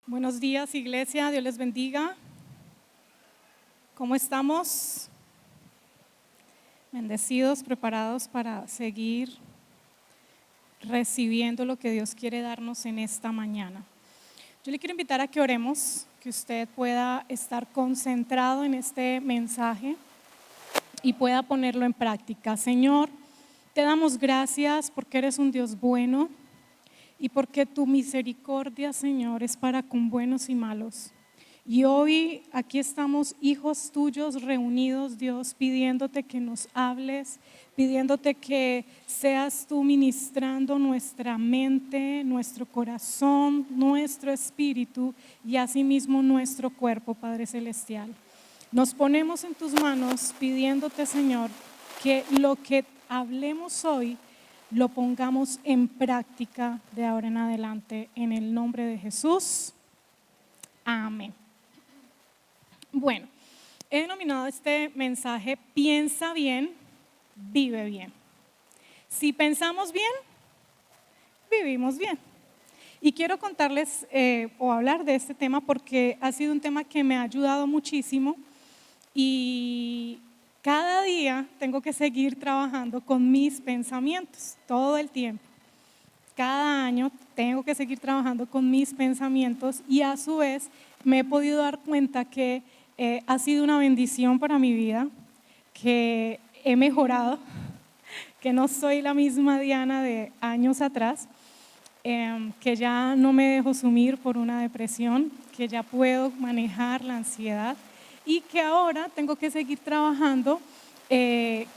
Buenos días, iglesia, Dios les bendiga. ¿Cómo estamos? Bendecidos, preparados para seguir recibiendo lo que Dios quiere darnos en esta mañana. Yo le quiero invitar a que oremos, que usted pueda estar concentrado en este mensaje y pueda ponerlo en práctica. Señor, te damos gracias porque eres un Dios bueno y porque tu misericordia, Señor, es para con buenos y malos. Y hoy aquí estamos, hijos tuyos reunidos, Dios, pidiéndote que nos hables, pidiéndote que seas tú ministrando nuestra mente, nuestro corazón, nuestro espíritu y asimismo nuestro cuerpo, Padre Celestial. Nos ponemos en tus manos pidiéndote, Señor, que lo que hablemos hoy lo pongamos en práctica de ahora en adelante, en el nombre de Jesús. Amén. Bueno, he denominado este mensaje Piensa bien, vive bien. Si pensamos bien, vivimos bien. Y quiero contarles o hablar de este tema porque ha sido un tema que me ha ayudado muchísimo y cada día tengo que seguir trabajando con mis pensamientos, todo el tiempo. Cada año tengo que seguir trabajando con mis pensamientos y a su vez me he podido dar cuenta que ha sido una bendición para mi vida, que he mejorado, que no soy la misma Diana de años atrás, que ya no me dejo sumir por una depresión, que ya puedo manejar la ansiedad y que ahora tengo que seguir trabajando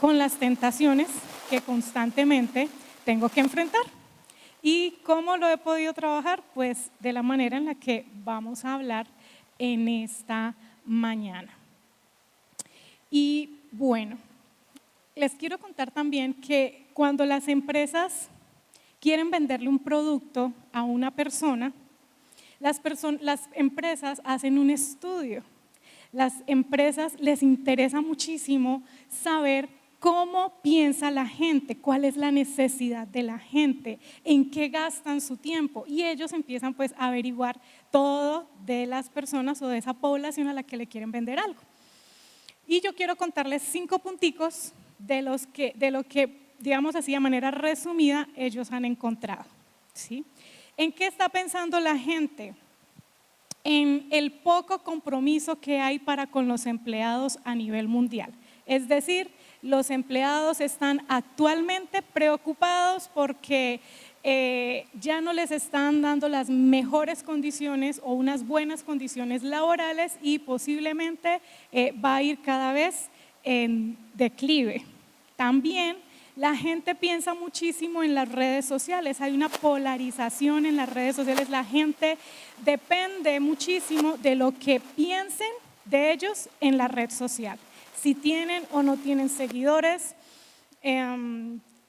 con las tentaciones que constantemente tengo que enfrentar. ¿Y cómo lo he podido trabajar? Pues de la manera en la que vamos a hablar en esta mañana. Y bueno, les quiero contar también que cuando las empresas quieren venderle un producto a una persona, las empresas hacen un estudio. Las empresas les interesa muchísimo saber cómo piensa la gente, cuál es la necesidad de la gente, en qué gastan su tiempo y ellos empiezan pues a averiguar todo de las personas o de esa población a la que le quieren vender algo. Y yo quiero contarles 5 punticos de lo que, digamos así, de manera resumida, ellos han encontrado, ¿sí? ¿En qué está pensando la gente? En el poco compromiso que hay para con los empleados a nivel mundial. Es decir, los empleados están actualmente preocupados porque ya no les están dando las mejores condiciones o unas buenas condiciones laborales y posiblemente va a ir cada vez en declive. También la gente piensa muchísimo en las redes sociales, hay una polarización en las redes sociales, la gente depende muchísimo de lo que piensen de ellos en la red social, si tienen o no tienen seguidores,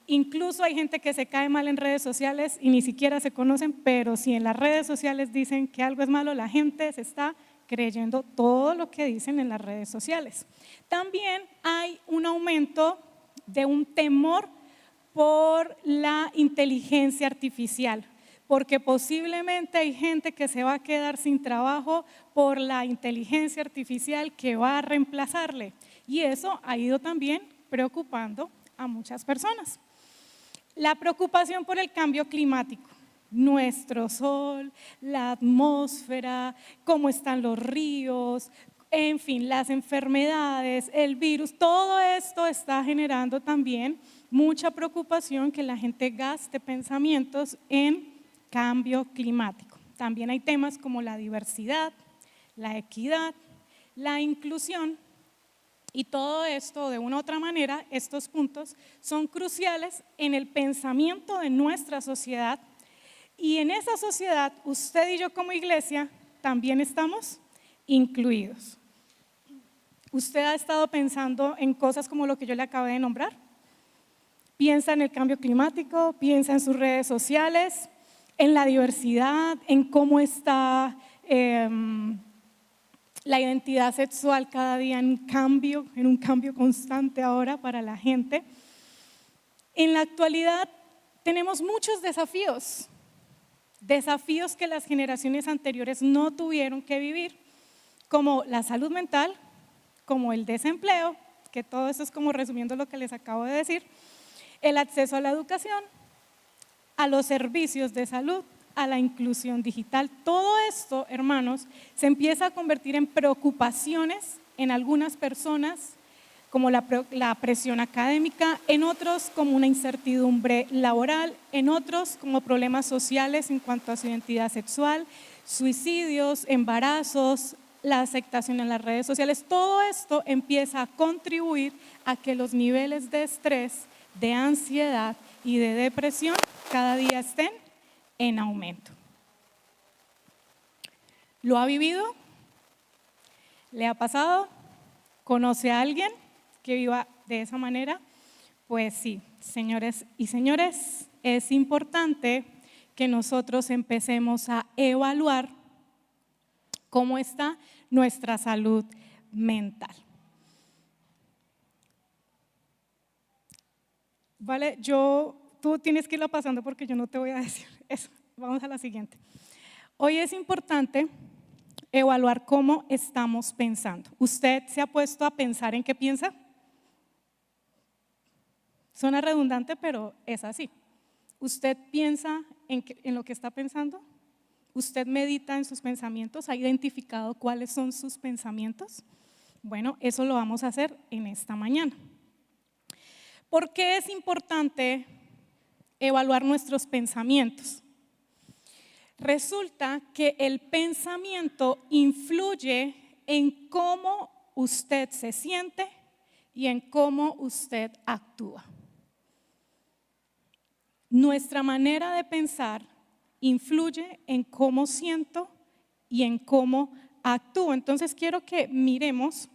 incluso hay gente que se cae mal en redes sociales y ni siquiera se conocen, pero si en las redes sociales dicen que algo es malo, la gente se está creyendo todo lo que dicen en las redes sociales. También hay un aumento de un temor por la inteligencia artificial, porque posiblemente hay gente que se va a quedar sin trabajo por la inteligencia artificial que va a reemplazarle y eso ha ido también preocupando a muchas personas. La preocupación por el cambio climático, nuestro sol, la atmósfera, cómo están los ríos, en fin, las enfermedades, el virus, todo esto está generando también mucha preocupación que la gente gaste pensamientos en cambio climático. También hay temas como la diversidad, la equidad, la inclusión y todo esto, de una u otra manera, estos puntos son cruciales en el pensamiento de nuestra sociedad y en esa sociedad usted y yo como iglesia también estamos incluidos. ¿Usted ha estado pensando en cosas como lo que yo le acabé de nombrar? Piensa en el cambio climático, piensa en sus redes sociales, en la diversidad, en cómo está la identidad sexual cada día en un cambio constante ahora para la gente. En la actualidad tenemos muchos desafíos desafíos que las generaciones anteriores no tuvieron que vivir, como la salud mental, como el desempleo, que todo eso es como resumiendo lo que les acabo de decir, el acceso a la educación, a los servicios de salud, a la inclusión digital. Todo esto, hermanos, se empieza a convertir en preocupaciones en algunas personas, como la presión académica, en otros como una incertidumbre laboral, en otros como problemas sociales en cuanto a su identidad sexual, suicidios, embarazos, la aceptación en las redes sociales. Todo esto empieza a contribuir a que los niveles de estrés, de ansiedad y de depresión cada día estén en aumento. ¿Lo ha vivido? ¿Le ha pasado? ¿Conoce a alguien que viva de esa manera? Pues sí, señores y señores, es importante que nosotros empecemos a evaluar cómo está nuestra salud mental. Vale, tú tienes que irlo pasando porque yo no te voy a decir eso. Vamos a la siguiente. Hoy es importante evaluar cómo estamos pensando. ¿Usted se ha puesto a pensar en qué piensa? Suena redundante, pero es así. ¿Usted piensa en lo que está pensando? ¿Usted medita en sus pensamientos? ¿Ha identificado cuáles son sus pensamientos? Bueno, eso lo vamos a hacer en esta mañana. ¿Por qué es importante evaluar nuestros pensamientos? Resulta que el pensamiento influye en cómo usted se siente y en cómo usted actúa. Nuestra manera de pensar influye en cómo siento y en cómo actúo. Entonces quiero que miremos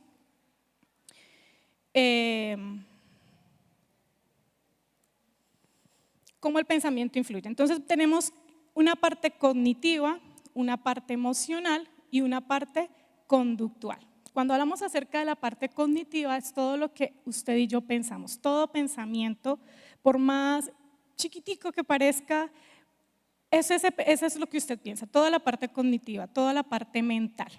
cómo el pensamiento influye. Entonces tenemos una parte cognitiva, una parte emocional y una parte conductual. Cuando hablamos acerca de la parte cognitiva es todo lo que usted y yo pensamos. Todo pensamiento, por más chiquitico que parezca, eso es lo que usted piensa, toda la parte cognitiva, toda la parte mental.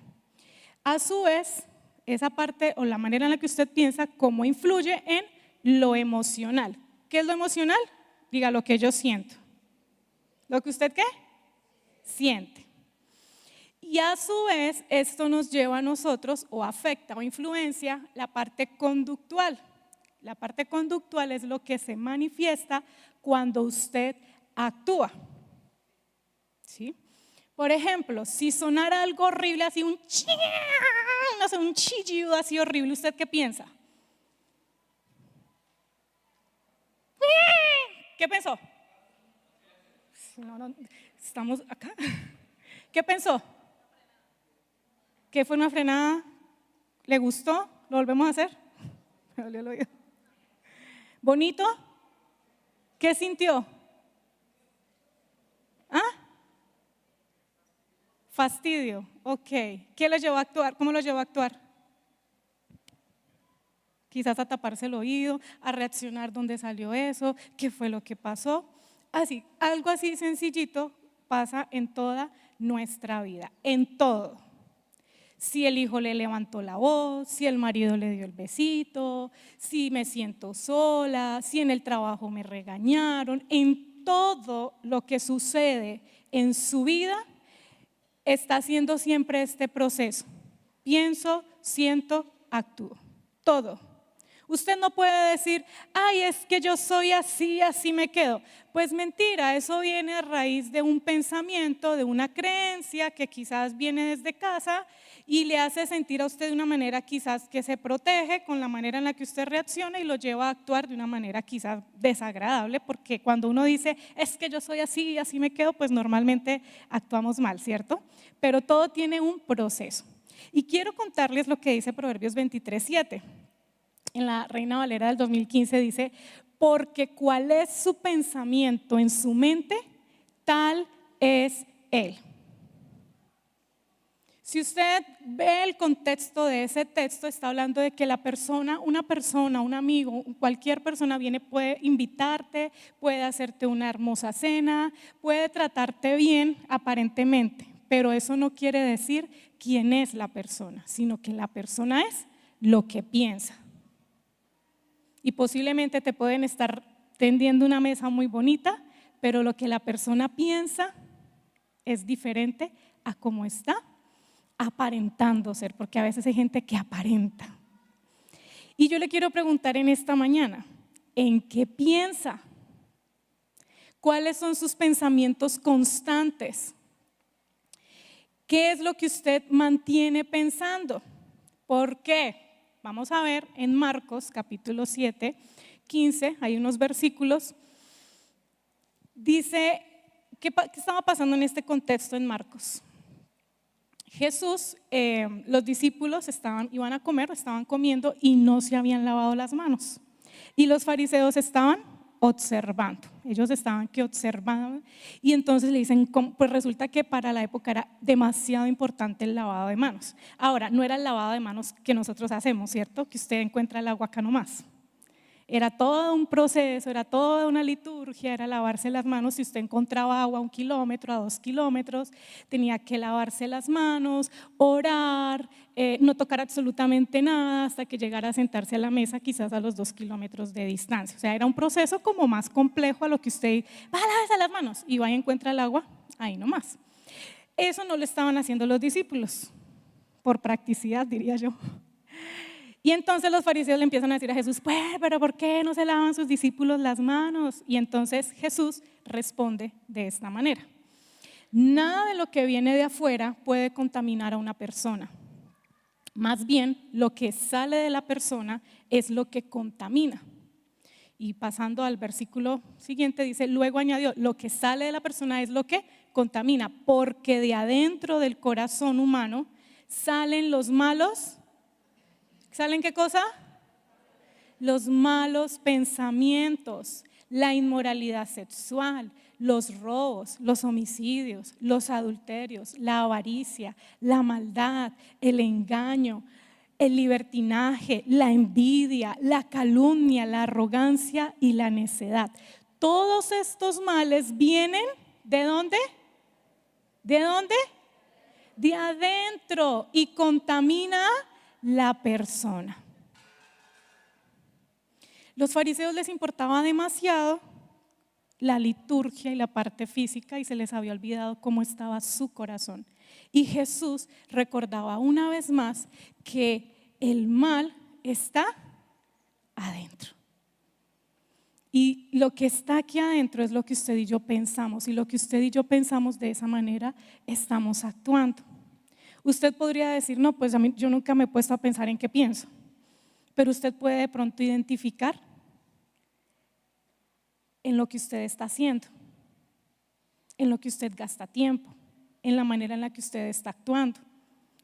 A su vez, esa parte o la manera en la que usted piensa, cómo influye en lo emocional. ¿Qué es lo emocional? Diga lo que yo siento. ¿Lo que usted qué? Siente. Y a su vez, esto nos lleva a nosotros o afecta o influencia la parte conductual. La parte conductual es lo que se manifiesta cuando usted actúa. ¿Sí? Por ejemplo, si sonara algo horrible, así un chillido así horrible, ¿usted qué piensa? ¿Qué pensó? No, estamos acá. ¿Qué pensó? ¿Qué fue una frenada? ¿Le gustó? ¿Lo volvemos a hacer? Me dolió el oído. ¿Bonito? ¿Qué sintió? ¿Ah? Fastidio, ok. ¿Qué lo llevó a actuar? ¿Cómo lo llevó a actuar? Quizás a taparse el oído, a reaccionar dónde salió eso, qué fue lo que pasó. Así, algo así sencillito pasa en toda nuestra vida, en todo. Si el hijo le levantó la voz, si el marido le dio el besito, si me siento sola, si en el trabajo me regañaron, en todo lo que sucede en su vida está haciendo siempre este proceso. Pienso, siento, actúo. Todo. Usted no puede decir, ay, es que yo soy así, así me quedo. Pues mentira, eso viene a raíz de un pensamiento, de una creencia que quizás viene desde casa y le hace sentir a usted de una manera quizás que se protege con la manera en la que usted reacciona y lo lleva a actuar de una manera quizás desagradable, porque cuando uno dice, es que yo soy así, así me quedo, pues normalmente actuamos mal, ¿cierto? Pero todo tiene un proceso. Y quiero contarles lo que dice Proverbios 23:7. En la Reina Valera del 2015 dice, porque cuál es su pensamiento en su mente, tal es él. Si usted ve el contexto de ese texto, está hablando de que una persona, un amigo, cualquier persona viene, puede invitarte, puede hacerte una hermosa cena, puede tratarte bien aparentemente, pero eso no quiere decir quién es la persona, sino que la persona es lo que piensa. Y posiblemente te pueden estar tendiendo una mesa muy bonita, pero lo que la persona piensa es diferente a cómo está aparentando ser, porque a veces hay gente que aparenta. Y yo le quiero preguntar en esta mañana, ¿en qué piensa? ¿Cuáles son sus pensamientos constantes? ¿Qué es lo que usted mantiene pensando? ¿Por qué? Vamos a ver en Marcos capítulo 7, 15, hay unos versículos. Dice, ¿qué estaba pasando en este contexto en Marcos? Jesús, los discípulos iban a comer, estaban comiendo y no se habían lavado las manos. Y los fariseos estaban observando, ellos estaban que observaban y entonces le dicen, pues resulta que para la época era demasiado importante el lavado de manos. Ahora, no era el lavado de manos que nosotros hacemos, ¿cierto? Que usted encuentra el agua acá nomás. Era todo un proceso, era toda una liturgia, era lavarse las manos. Si usted encontraba agua a 1 kilómetro, a 2 kilómetros, tenía que lavarse las manos, orar, no tocar absolutamente nada hasta que llegara a sentarse a la mesa, quizás a los 2 kilómetros de distancia. O sea, era un proceso como más complejo a lo que usted va a lavarse las manos y va y encuentra el agua ahí nomás. Eso no lo estaban haciendo los discípulos, por practicidad diría yo. Y entonces los fariseos le empiezan a decir a Jesús, pues, pero ¿por qué no se lavan sus discípulos las manos? Y entonces Jesús responde de esta manera: nada de lo que viene de afuera puede contaminar a una persona. Más bien, lo que sale de la persona es lo que contamina. Y pasando al versículo siguiente dice, luego añadió, lo que sale de la persona es lo que contamina, porque de adentro del corazón humano salen los malos. ¿Salen qué cosa? Los malos pensamientos, la inmoralidad sexual, los robos, los homicidios, los adulterios, la avaricia, la maldad, el engaño, el libertinaje, la envidia, la calumnia, la arrogancia y la necedad. Todos estos males vienen ¿de dónde? ¿De dónde? De adentro y contamina la persona. Los fariseos les importaba demasiado la liturgia y la parte física y se les había olvidado cómo estaba su corazón. Y Jesús recordaba una vez más que el mal está adentro. Y lo que está aquí adentro es lo que usted y yo pensamos, y lo que usted y yo pensamos de esa manera estamos actuando. Usted podría decir, no, pues yo nunca me he puesto a pensar en qué pienso, pero usted puede de pronto identificar en lo que usted está haciendo, en lo que usted gasta tiempo, en la manera en la que usted está actuando.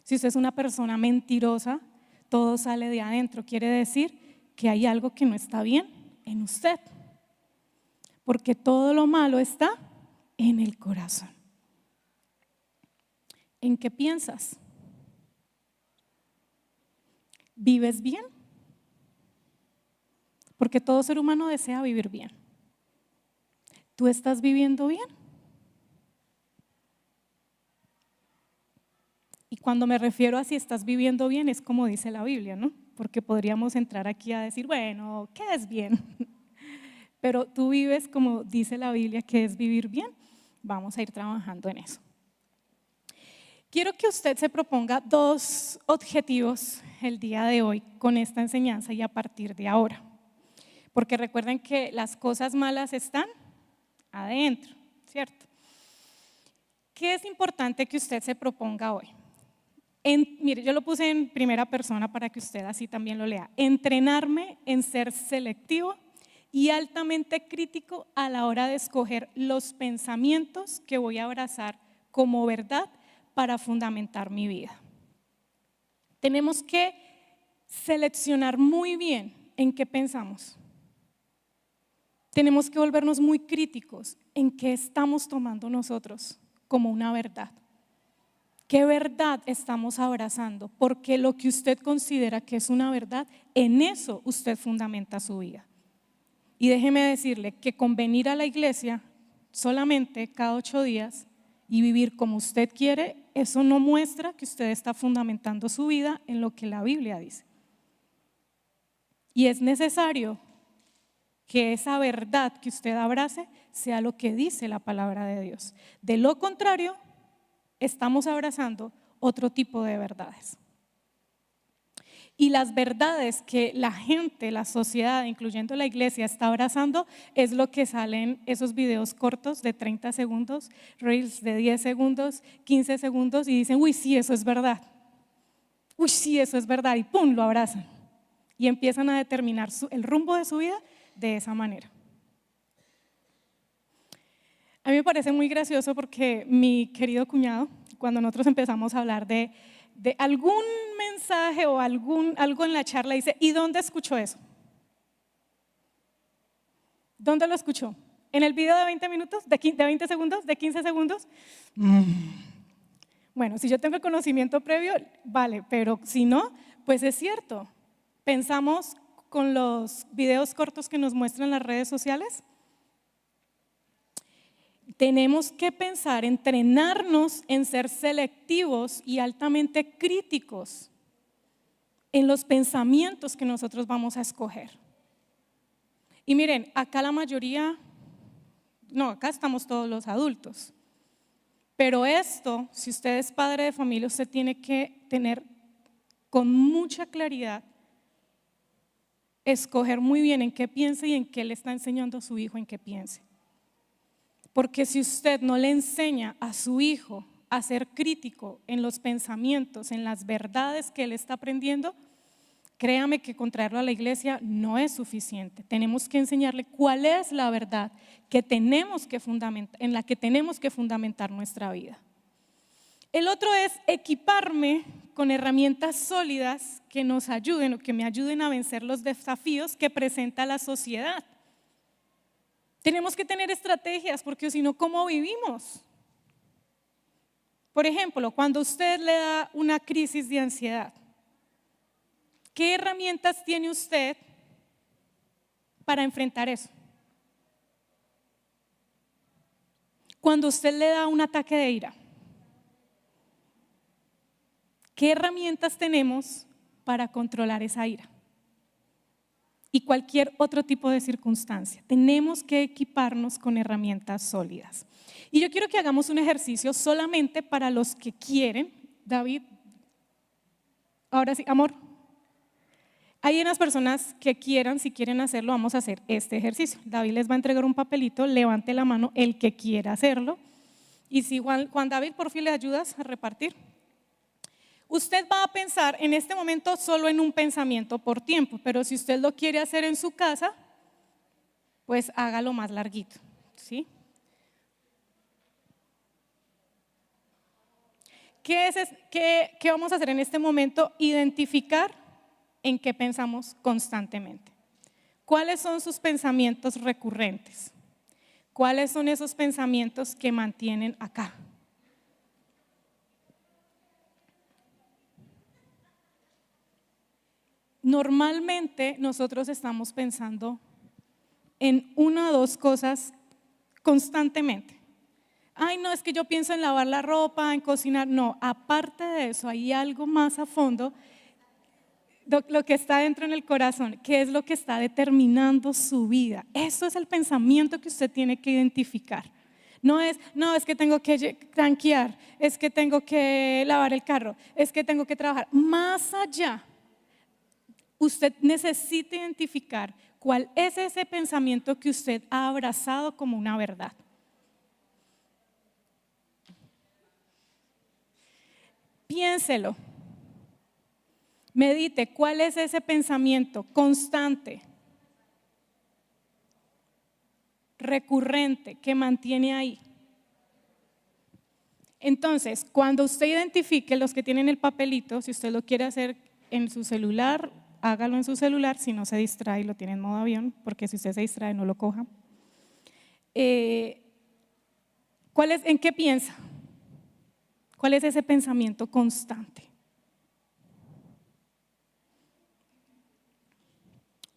Si usted es una persona mentirosa, todo sale de adentro, quiere decir que hay algo que no está bien en usted, porque todo lo malo está en el corazón. ¿En qué piensas? ¿Vives bien? Porque todo ser humano desea vivir bien. ¿Tú estás viviendo bien? Y cuando me refiero a si estás viviendo bien es como dice la Biblia, ¿no? Porque podríamos entrar aquí a decir, bueno, ¿qué es bien? Pero tú vives como dice la Biblia que es vivir bien. Vamos a ir trabajando en eso. Quiero que usted se proponga 2 objetivos el día de hoy con esta enseñanza y a partir de ahora. Porque recuerden que las cosas malas están adentro, ¿cierto? ¿Qué es importante que usted se proponga hoy? Mire, yo lo puse en primera persona para que usted así también lo lea. Entrenarme en ser selectivo y altamente crítico a la hora de escoger los pensamientos que voy a abrazar como verdad para fundamentar mi vida. Tenemos que seleccionar muy bien en qué pensamos. Tenemos que volvernos muy críticos en qué estamos tomando nosotros como una verdad. ¿Qué verdad estamos abrazando? Porque lo que usted considera que es una verdad, en eso usted fundamenta su vida. Y déjeme decirle que con venir a la iglesia solamente cada 8 días y vivir como usted quiere, eso no muestra que usted está fundamentando su vida en lo que la Biblia dice. Y es necesario que esa verdad que usted abrace sea lo que dice la palabra de Dios. De lo contrario, estamos abrazando otro tipo de verdades. Y las verdades que la gente, la sociedad, incluyendo la iglesia, está abrazando es lo que salen esos videos cortos de 30 segundos, reels de 10 segundos, 15 segundos y dicen, uy, sí, eso es verdad. Uy, sí, eso es verdad. Y pum, lo abrazan. Y empiezan a determinar el rumbo de su vida de esa manera. A mí me parece muy gracioso porque mi querido cuñado, cuando nosotros empezamos a hablar de algún mensaje o algo en la charla, dice, ¿y dónde escuchó eso? ¿Dónde lo escuchó? ¿En el video de 20 minutos? ¿De 20 segundos? ¿De 15 segundos? Bueno, si yo tengo el conocimiento previo, vale, pero si no, pues es cierto. Pensamos con los videos cortos que nos muestran las redes sociales. Tenemos que pensar, entrenarnos en ser selectivos y altamente críticos en los pensamientos que nosotros vamos a escoger. Y miren, acá la mayoría, no, acá estamos todos los adultos. Pero esto, si usted es padre de familia, usted tiene que tener con mucha claridad, escoger muy bien en qué piense y en qué le está enseñando a su hijo en qué piense. Porque si usted no le enseña a su hijo a ser crítico en los pensamientos, en las verdades que él está aprendiendo, créame que con traerlo a la iglesia no es suficiente. Tenemos que enseñarle cuál es la verdad que tenemos que fundamentar, en la que tenemos que fundamentar nuestra vida. El otro es equiparme con herramientas sólidas que nos ayuden o que me ayuden a vencer los desafíos que presenta la sociedad. Tenemos que tener estrategias porque si no, ¿cómo vivimos? Por ejemplo, cuando usted le da una crisis de ansiedad, ¿qué herramientas tiene usted para enfrentar eso? Cuando usted le da un ataque de ira, ¿qué herramientas tenemos para controlar esa ira? Y cualquier otro tipo de circunstancia. Tenemos que equiparnos con herramientas sólidas. Y yo quiero que hagamos un ejercicio solamente para los que quieren. David, ahora sí, amor. Hay unas personas que quieran, si quieren hacerlo, vamos a hacer este ejercicio. David les va a entregar un papelito, levante la mano el que quiera hacerlo. Y si Juan David, por fin le ayudas a repartir. Usted va a pensar en este momento solo en un pensamiento por tiempo, pero si usted lo quiere hacer en su casa, pues hágalo más larguito, ¿sí? ¿Qué vamos a hacer en este momento? Identificar en qué pensamos constantemente. ¿Cuáles son sus pensamientos recurrentes? ¿Cuáles son esos pensamientos que mantienen acá? Normalmente nosotros estamos pensando en una o dos cosas constantemente. Ay, no, es que yo pienso en lavar la ropa, en cocinar. No, aparte de eso, hay algo más a fondo, lo que está dentro en el corazón, que es lo que está determinando su vida. Eso es el pensamiento que usted tiene que identificar. No es que tengo que tanquear, es que tengo que lavar el carro, es que tengo que trabajar. Más allá, usted necesita identificar cuál es ese pensamiento que usted ha abrazado como una verdad. Piénselo, medite cuál es ese pensamiento constante, recurrente, que mantiene ahí. Entonces, cuando usted identifique, los que tienen el papelito, si usted lo quiere hacer en su celular, hágalo en su celular, si no se distrae, lo tiene en modo avión, porque si usted se distrae no lo coja. ¿En qué piensa? ¿Cuál es ese pensamiento constante?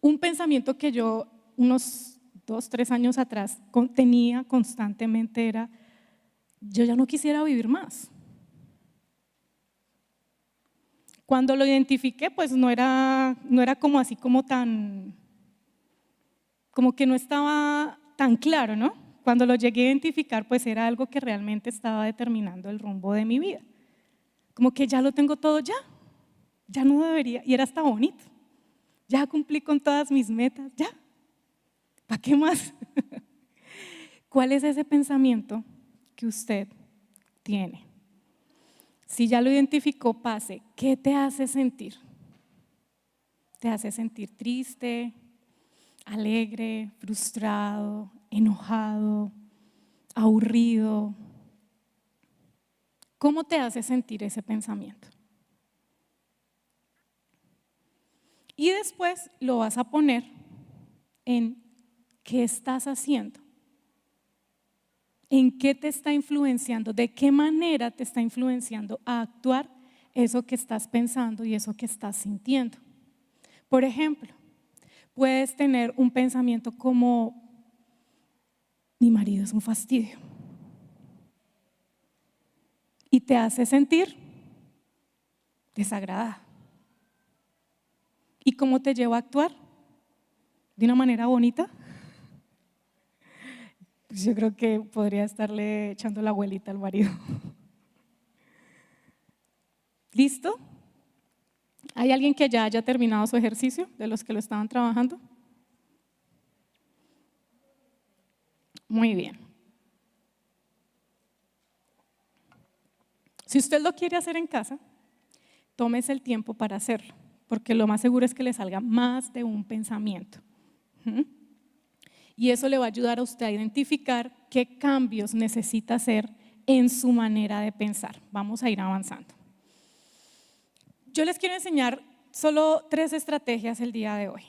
Un pensamiento que yo unos 2, 3 años atrás tenía constantemente era: yo ya no quisiera vivir más. Cuando lo identifiqué, pues no era como así como tan, como que no estaba tan claro, ¿no? Cuando lo llegué a identificar, pues era algo que realmente estaba determinando el rumbo de mi vida. Como que ya lo tengo todo ya no debería, y era hasta bonito. Ya cumplí con todas mis metas, ya. ¿Para qué más? ¿Cuál es ese pensamiento que usted tiene? Si ya lo identificó, pase. ¿Qué te hace sentir? ¿Te hace sentir triste, alegre, frustrado, enojado, aburrido? ¿Cómo te hace sentir ese pensamiento? Y después lo vas a poner en qué estás haciendo, en qué te está influenciando, de qué manera te está influenciando a actuar eso que estás pensando y eso que estás sintiendo. Por ejemplo, puedes tener un pensamiento como: mi marido es un fastidio, y te hace sentir desagradada. ¿Y cómo te lleva a actuar? ¿De una manera bonita? Pues yo creo que podría estarle echando la abuelita al marido. ¿Listo? ¿Hay alguien que ya haya terminado su ejercicio, de los que lo estaban trabajando? Muy bien. Si usted lo quiere hacer en casa, tómese el tiempo para hacerlo, porque lo más seguro es que le salga más de un pensamiento. Y eso le va a ayudar a usted a identificar qué cambios necesita hacer en su manera de pensar. Vamos a ir avanzando. Yo les quiero enseñar solo 3 estrategias el día de hoy.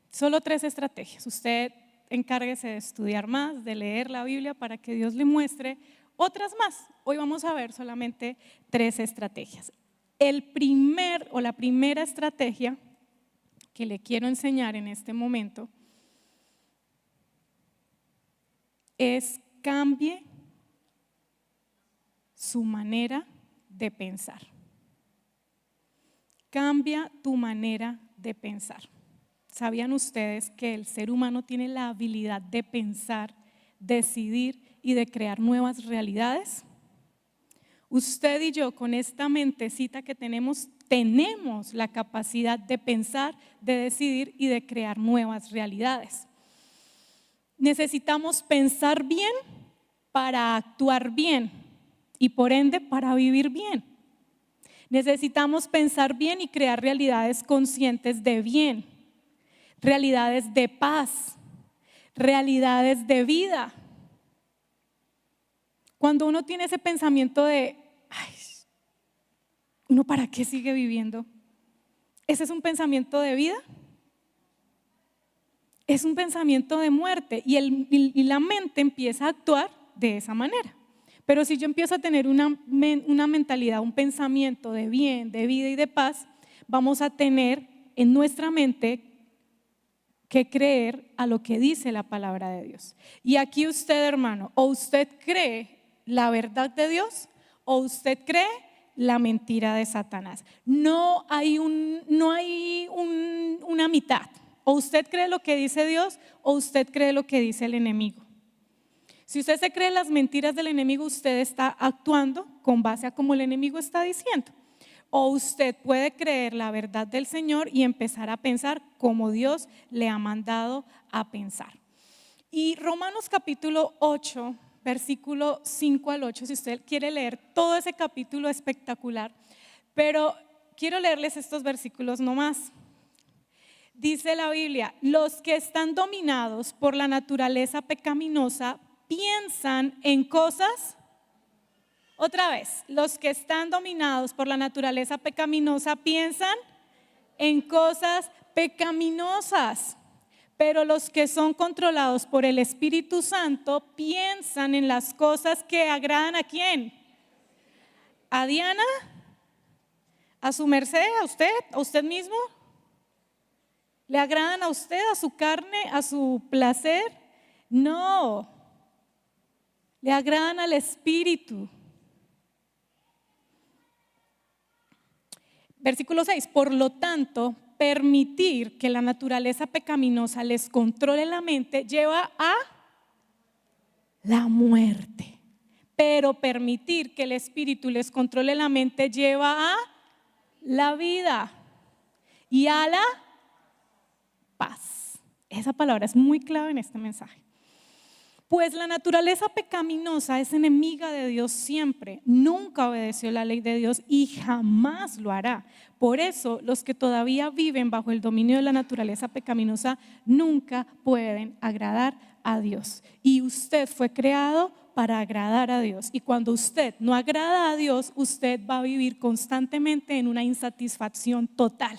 Solo 3 estrategias. Usted encárguese de estudiar más, de leer la Biblia para que Dios le muestre otras más. Hoy vamos a ver solamente 3 estrategias. La primera estrategia que le quiero enseñar en este momento es: cambie su manera de pensar. Cambia tu manera de pensar. ¿Sabían ustedes que el ser humano tiene la habilidad de pensar, decidir y de crear nuevas realidades? Usted y yo, con esta mentecita que tenemos la capacidad de pensar, de decidir y de crear nuevas realidades. Necesitamos pensar bien para actuar bien y por ende para vivir bien. Necesitamos pensar bien y crear realidades conscientes de bien, realidades de paz, realidades de vida. Cuando uno tiene ese pensamiento de: ay, ¿uno para qué sigue viviendo? ¿Ese es un pensamiento de vida? Es un pensamiento de muerte y la mente empieza a actuar de esa manera. Pero si yo empiezo a tener una mentalidad, un pensamiento de bien, de vida y de paz, vamos a tener en nuestra mente que creer a lo que dice la palabra de Dios. Y aquí usted, hermano, o usted cree la verdad de Dios o usted cree la mentira de Satanás. No hay una mitad. O usted cree lo que dice Dios o usted cree lo que dice el enemigo. Si usted se cree las mentiras del enemigo, usted está actuando con base a como el enemigo está diciendo. O usted puede creer la verdad del Señor y empezar a pensar como Dios le ha mandado a pensar. Y Romanos capítulo 8, versículo 5 al 8, si usted quiere leer todo ese capítulo espectacular, pero quiero leerles estos versículos nomás. Dice la Biblia: los que están dominados por la naturaleza pecaminosa piensan en cosas. Otra vez, los que están dominados por la naturaleza pecaminosa piensan en cosas pecaminosas, pero los que son controlados por el Espíritu Santo piensan en las cosas que agradan ¿a quién? ¿A Diana? ¿A su merced? ¿A usted? ¿A usted mismo? ¿Le agradan a usted, a su carne, a su placer? No, le agradan al Espíritu. Versículo 6, por lo tanto, permitir que la naturaleza pecaminosa les controle la mente lleva a la muerte, pero permitir que el Espíritu les controle la mente lleva a la vida y a la paz. Esa palabra es muy clave en este mensaje. Pues la naturaleza pecaminosa es enemiga de Dios siempre, nunca obedeció la ley de Dios y jamás lo hará. Por eso los que todavía viven bajo el dominio de la naturaleza pecaminosa nunca pueden agradar a Dios. Y usted fue creado para agradar a Dios. Y cuando usted no agrada a Dios, usted va a vivir constantemente en una insatisfacción total.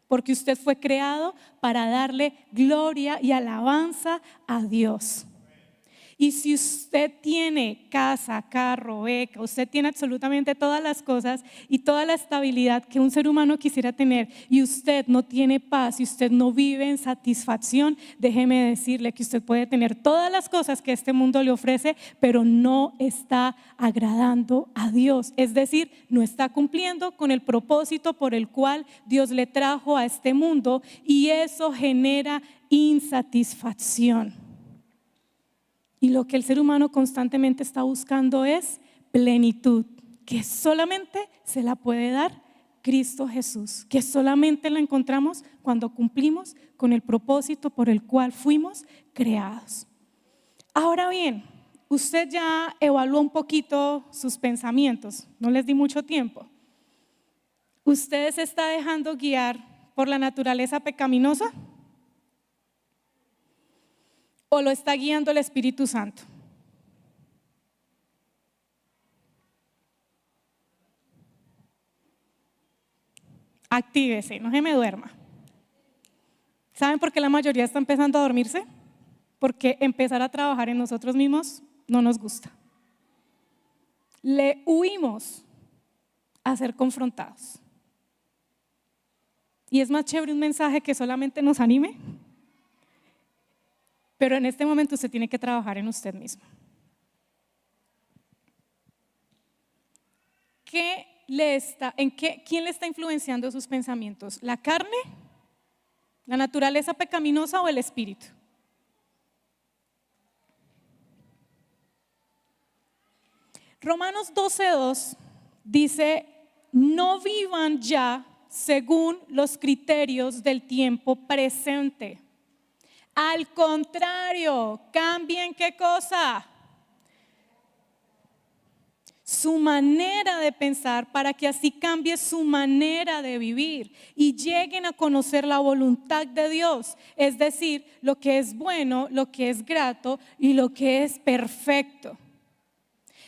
Porque usted fue creado para darle gloria y alabanza a Dios. Y si usted tiene casa, carro, beca, usted tiene absolutamente todas las cosas y toda la estabilidad que un ser humano quisiera tener y usted no tiene paz y usted no vive en satisfacción, déjeme decirle que usted puede tener todas las cosas que este mundo le ofrece, pero no está agradando a Dios. Es decir, no está cumpliendo con el propósito por el cual Dios le trajo a este mundo y eso genera insatisfacción. Y lo que el ser humano constantemente está buscando es plenitud, que solamente se la puede dar Cristo Jesús, que solamente la encontramos cuando cumplimos con el propósito por el cual fuimos creados. Ahora bien, usted ya evaluó un poquito sus pensamientos, no les di mucho tiempo. ¿Usted se está dejando guiar por la naturaleza pecaminosa? ¿O lo está guiando el Espíritu Santo? Actívese, no se me duerma. ¿Saben por qué la mayoría está empezando a dormirse? Porque empezar a trabajar en nosotros mismos no nos gusta. Le huimos a ser confrontados. Y es más chévere un mensaje que solamente nos anime. Pero en este momento usted tiene que trabajar en usted mismo. ¿Quién le está influenciando sus pensamientos? ¿La carne? ¿La naturaleza pecaminosa o el espíritu? Romanos 12:2 dice: no vivan ya según los criterios del tiempo presente. Al contrario, cambien ¿qué cosa? Su manera de pensar para que así cambie su manera de vivir y lleguen a conocer la voluntad de Dios, es decir, lo que es bueno, lo que es grato y lo que es perfecto.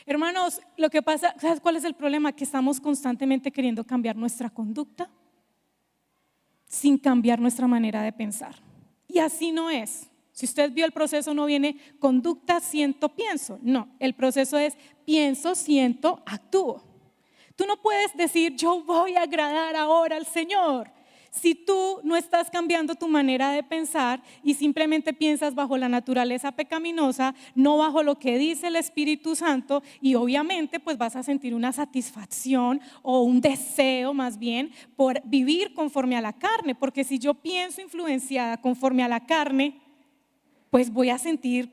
Hermanos, lo que pasa, ¿sabes cuál es el problema? Que estamos constantemente queriendo cambiar nuestra conducta sin cambiar nuestra manera de pensar. Y así no es. Si usted vio el proceso, no viene conducta, siento, pienso. No, el proceso es pienso, siento, actúo. Tú no puedes decir yo voy a agradar ahora al Señor si tú no estás cambiando tu manera de pensar y simplemente piensas bajo la naturaleza pecaminosa, no bajo lo que dice el Espíritu Santo, y obviamente pues vas a sentir una satisfacción o un deseo más bien por vivir conforme a la carne, porque si yo pienso influenciada conforme a la carne, pues voy a sentir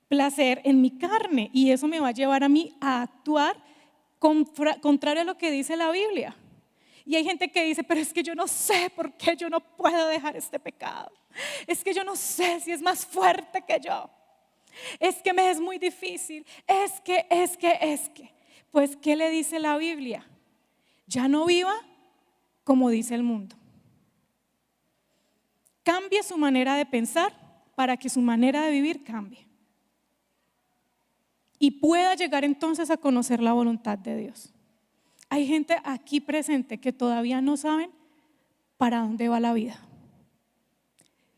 placer en mi carne y eso me va a llevar a mí a actuar contrario a lo que dice la Biblia. Y hay gente que dice, pero es que yo no sé por qué yo no puedo dejar este pecado. Es que yo no sé si es más fuerte que yo. Es que me es muy difícil. Es que. Pues, ¿qué le dice la Biblia? Ya no viva como dice el mundo. Cambie su manera de pensar para que su manera de vivir cambie. Y pueda llegar entonces a conocer la voluntad de Dios. Hay gente aquí presente que todavía no saben para dónde va la vida.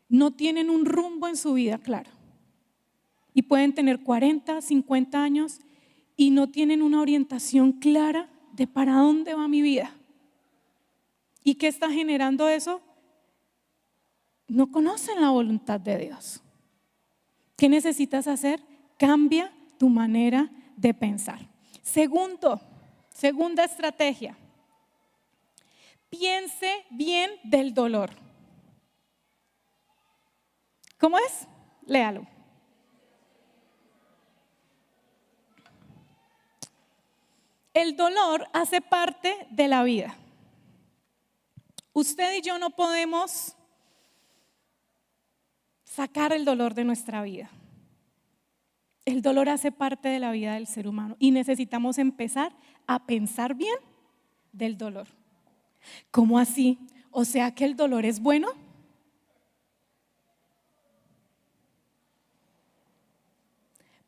No tienen un rumbo en su vida claro. Y pueden tener 40, 50 años y no tienen una orientación clara de para dónde va mi vida. ¿Y qué está generando eso? No conocen la voluntad de Dios. ¿Qué necesitas hacer? Cambia tu manera de pensar. Segunda estrategia. Piense bien del dolor. ¿Cómo es? Léalo. El dolor hace parte de la vida. Usted y yo no podemos sacar el dolor de nuestra vida. El dolor hace parte de la vida del ser humano y necesitamos empezar a pensar bien del dolor. ¿Cómo así? O sea que el dolor es bueno.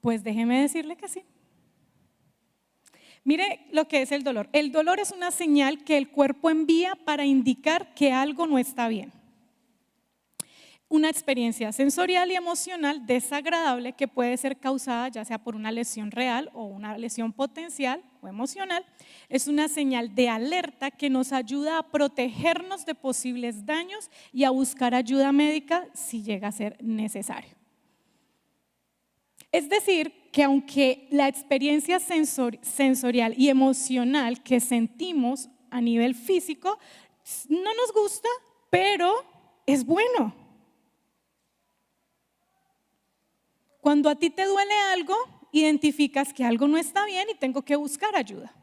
Pues déjeme decirle que sí. Mire lo que es el dolor. El dolor es una señal que el cuerpo envía para indicar que algo no está bien. Una experiencia sensorial y emocional desagradable que puede ser causada ya sea por una lesión real o una lesión potencial o emocional, es una señal de alerta que nos ayuda a protegernos de posibles daños y a buscar ayuda médica si llega a ser necesario. Es decir, que aunque la experiencia sensorial y emocional que sentimos a nivel físico no nos gusta, pero es bueno. Cuando a ti te duele algo, identificas que algo no está bien y tengo que buscar ayuda.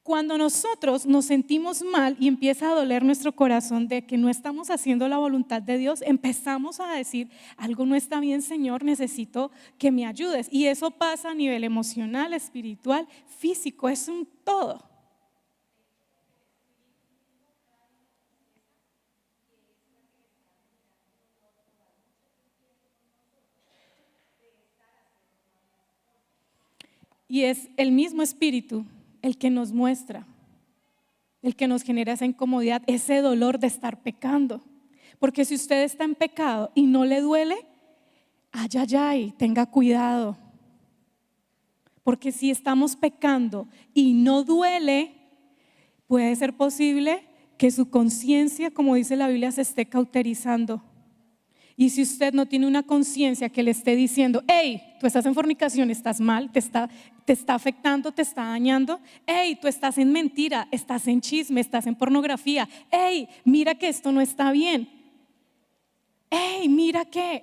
Cuando nosotros nos sentimos mal y empieza a doler nuestro corazón de que no estamos haciendo la voluntad de Dios, empezamos a decir, algo no está bien, Señor, necesito que me ayudes. Y eso pasa a nivel emocional, espiritual, físico, es un todo. Y es el mismo espíritu el que nos muestra, el que nos genera esa incomodidad, ese dolor de estar pecando. Porque si usted está en pecado y no le duele, ay, ay, ay, tenga cuidado. Porque si estamos pecando y no duele, puede ser posible que su conciencia, como dice la Biblia, se esté cauterizando. Y si usted no tiene una conciencia que le esté diciendo, hey, tú estás en fornicación, estás mal, te está afectando, te está dañando. Hey, tú estás en mentira, estás en chisme, estás en pornografía. Hey, mira que esto no está bien. Hey, mira que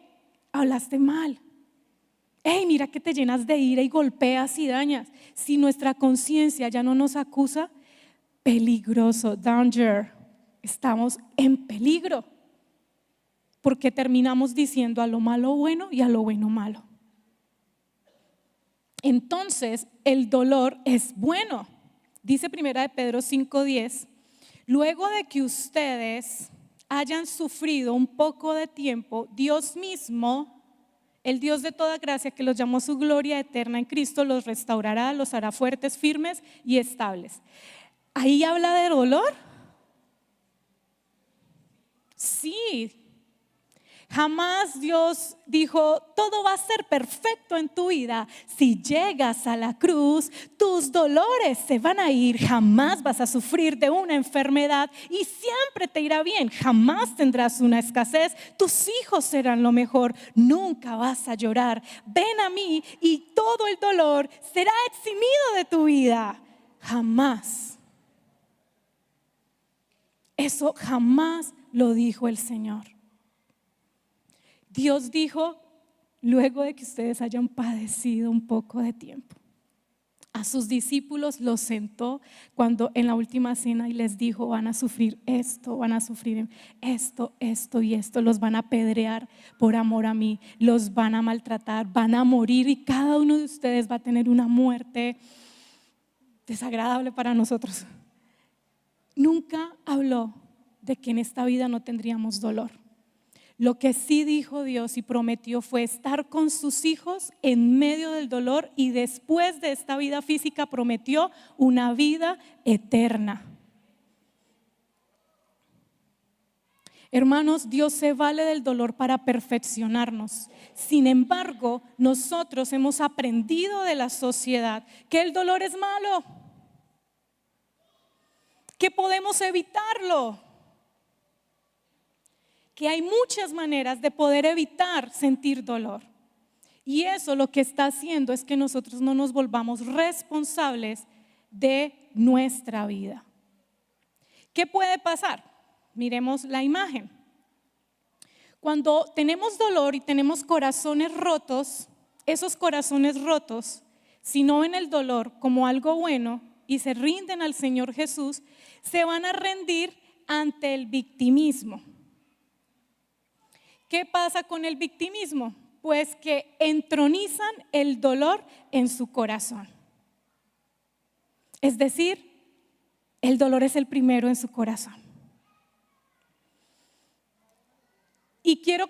hablaste mal. Hey, mira que te llenas de ira y golpeas y dañas. Si nuestra conciencia ya no nos acusa, peligroso, danger, estamos en peligro. Porque terminamos diciendo a lo malo bueno y a lo bueno malo. Entonces el dolor es bueno. Dice 1 Pedro 5:10, luego de que ustedes hayan sufrido un poco de tiempo, Dios mismo, el Dios de toda gracia que los llamó a su gloria eterna en Cristo, los restaurará, los hará fuertes, firmes y estables. ¿Ahí habla de dolor? Sí. Jamás Dios dijo, todo va a ser perfecto en tu vida. Si llegas a la cruz, tus dolores se van a ir. Jamás vas a sufrir de una enfermedad y siempre te irá bien. Jamás tendrás una escasez. Tus hijos serán lo mejor. Nunca vas a llorar. Ven a mí y todo el dolor será eximido de tu vida. Jamás. Eso jamás lo dijo el Señor. Dios dijo, luego de que ustedes hayan padecido un poco de tiempo, a sus discípulos los sentó cuando en la última cena y les dijo, van a sufrir esto, van a sufrir esto, esto y esto, los van a apedrear por amor a mí, los van a maltratar, van a morir y cada uno de ustedes va a tener una muerte desagradable para nosotros. Nunca habló de que en esta vida no tendríamos dolor. Lo que sí dijo Dios y prometió fue estar con sus hijos en medio del dolor y después de esta vida física prometió una vida eterna. Hermanos, Dios se vale del dolor para perfeccionarnos. Sin embargo, nosotros hemos aprendido de la sociedad que el dolor es malo. que podemos evitarlo, que hay muchas maneras de poder evitar sentir dolor. Y eso lo que está haciendo es que nosotros no nos volvamos responsables de nuestra vida. ¿Qué puede pasar? Miremos la imagen. Cuando tenemos dolor y tenemos corazones rotos, esos corazones rotos, si no ven el dolor como algo bueno y se rinden al Señor Jesús, se van a rendir ante el victimismo. ¿Qué pasa con el victimismo? Pues que entronizan el dolor en su corazón. Es decir, el dolor es el primero en su corazón. Y quiero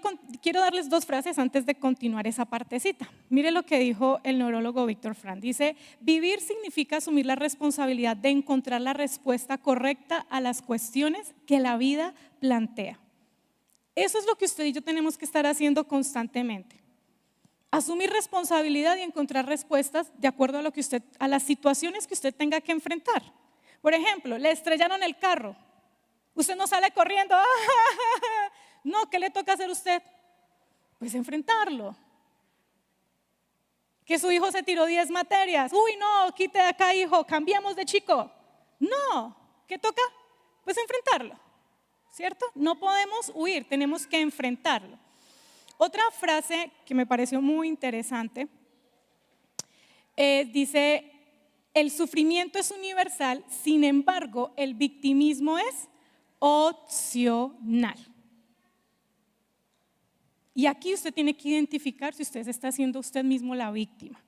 darles dos frases antes de continuar esa partecita. Mire lo que dijo el neurólogo Víctor Frank. Dice, vivir significa asumir la responsabilidad de encontrar la respuesta correcta a las cuestiones que la vida plantea. Eso es lo que usted y yo tenemos que estar haciendo constantemente. Asumir responsabilidad y encontrar respuestas de acuerdo a las situaciones que usted tenga que enfrentar. Por ejemplo, le estrellaron el carro. Usted no sale corriendo. No, ¿qué le toca hacer a usted? Pues enfrentarlo. Que su hijo se tiró 10 materias. Uy, no, quite de acá, hijo, cambiamos de chico. No, ¿qué toca? Pues enfrentarlo, ¿cierto? No podemos huir, tenemos que enfrentarlo. Otra frase que me pareció muy interesante dice, el sufrimiento es universal, sin embargo, el victimismo es opcional. Y aquí usted tiene que identificar si usted se está haciendo usted mismo la víctima.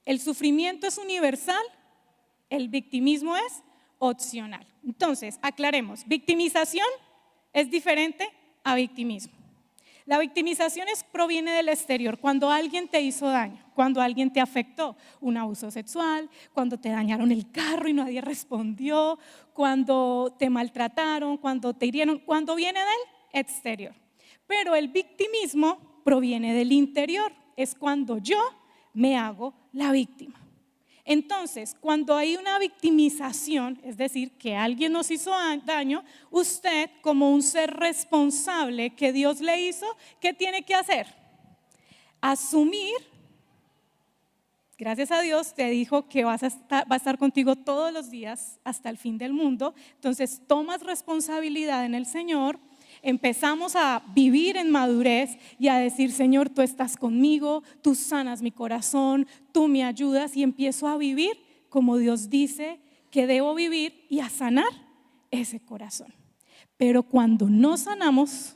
El sufrimiento es universal, el victimismo es opcional. Entonces, aclaremos, victimización es diferente a victimismo. La victimización proviene del exterior, cuando alguien te hizo daño, cuando alguien te afectó, un abuso sexual, cuando te dañaron el carro y nadie respondió, cuando te maltrataron, cuando te hirieron, cuando viene del exterior. Pero el victimismo proviene del interior, es cuando yo me hago la víctima. Entonces, cuando hay una victimización, es decir, que alguien nos hizo daño, usted como un ser responsable que Dios le hizo, ¿qué tiene que hacer? Asumir, gracias a Dios te dijo que va a estar contigo todos los días hasta el fin del mundo, entonces tomas responsabilidad en el Señor. Empezamos a vivir en madurez y a decir, Señor, tú estás conmigo, tú sanas mi corazón, tú me ayudas, y empiezo a vivir como Dios dice que debo vivir y a sanar ese corazón. Pero cuando no sanamos,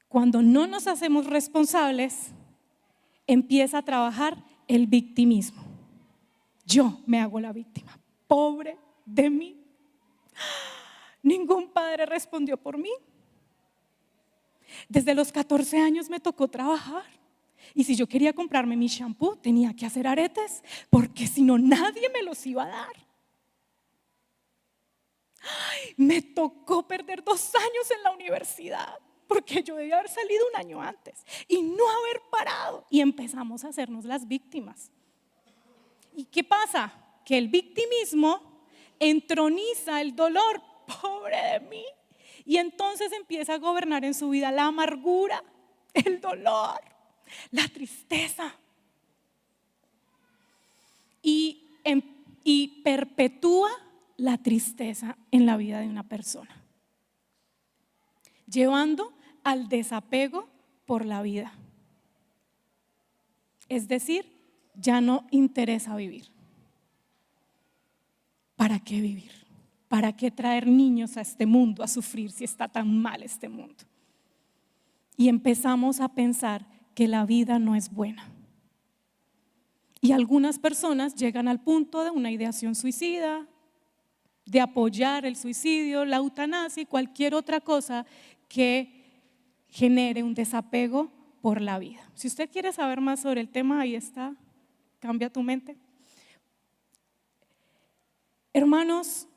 cuando no nos hacemos responsables, empieza a trabajar el victimismo. Yo me hago la víctima, pobre de mí. Ningún padre respondió por mí. Desde los 14 años me tocó trabajar. Y si yo quería comprarme mi shampoo, tenía que hacer aretes, porque si no, nadie me los iba a dar. Ay, me tocó perder 2 años en la universidad, porque yo debía haber salido un año antes y no haber parado. Y empezamos a hacernos las víctimas. ¿Y qué pasa? Que el victimismo entroniza el dolor. Pobre de mí. Y entonces empieza a gobernar en su vida la amargura, el dolor, la tristeza. Y perpetúa la tristeza en la vida de una persona, llevando al desapego por la vida. Es decir, ya no interesa vivir. ¿Para qué vivir? ¿Para qué traer niños a este mundo a sufrir si está tan mal este mundo? Y empezamos a pensar que la vida no es buena. Y algunas personas llegan al punto de una ideación suicida, de apoyar el suicidio, la eutanasia y cualquier otra cosa que genere un desapego por la vida. Si usted quiere saber más sobre el tema, ahí está, Cambia tu mente. Hermanos,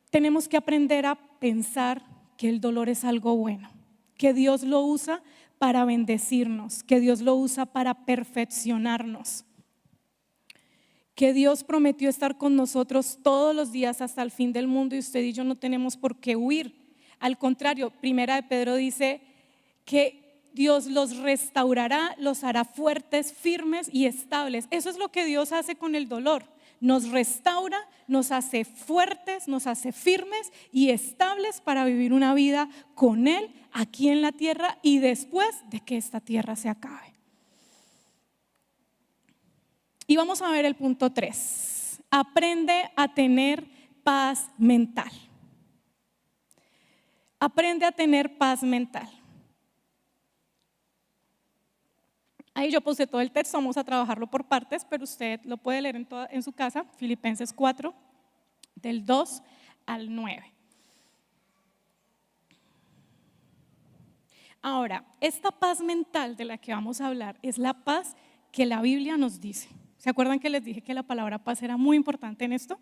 tenemos que aprender a pensar que el dolor es algo bueno, que Dios lo usa para bendecirnos, que Dios lo usa para perfeccionarnos, que Dios prometió estar con nosotros todos los días hasta el fin del mundo y usted y yo no tenemos por qué huir. Al contrario, Primera de Pedro dice que Dios los restaurará, los hará fuertes, firmes y estables. Eso es lo que Dios hace con el dolor. Nos restaura, nos hace fuertes, nos hace firmes y estables para vivir una vida con Él aquí en la tierra y después de que esta tierra se acabe. Y vamos a ver el punto 3. Aprende a tener paz mental. Aprende a tener paz mental. Ahí yo puse todo el texto, vamos a trabajarlo por partes, pero usted lo puede leer en su casa, Filipenses 4, del 2 al 9. Ahora, esta paz mental de la que vamos a hablar es la paz que la Biblia nos dice. ¿Se acuerdan que les dije que la palabra paz era muy importante en esto?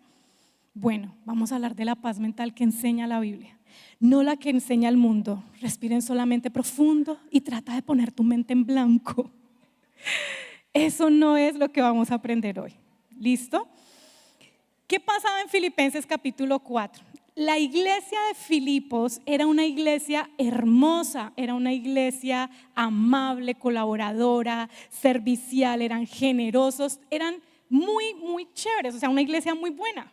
Bueno, vamos a hablar de la paz mental que enseña la Biblia, no la que enseña el mundo. Respiren solamente profundo y trata de poner tu mente en blanco. Eso no es lo que vamos a aprender hoy. ¿Listo? ¿Qué pasaba en Filipenses capítulo 4? La iglesia de Filipos era una iglesia hermosa, era una iglesia amable, colaboradora, servicial, eran generosos, eran muy chéveres, o sea, una iglesia muy buena.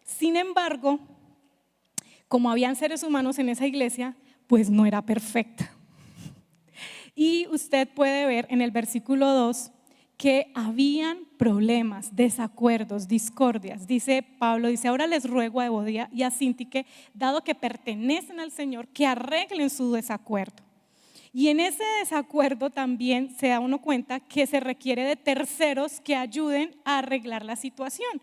Sin embargo, como habían seres humanos en esa iglesia, pues no era perfecta. Y usted puede ver en el versículo 2 que habían problemas, desacuerdos, discordias. Dice Pablo, ahora les ruego a Evodia y a Síntique, dado que pertenecen al Señor, que arreglen su desacuerdo. Y en ese desacuerdo también se da uno cuenta que se requiere de terceros que ayuden a arreglar la situación.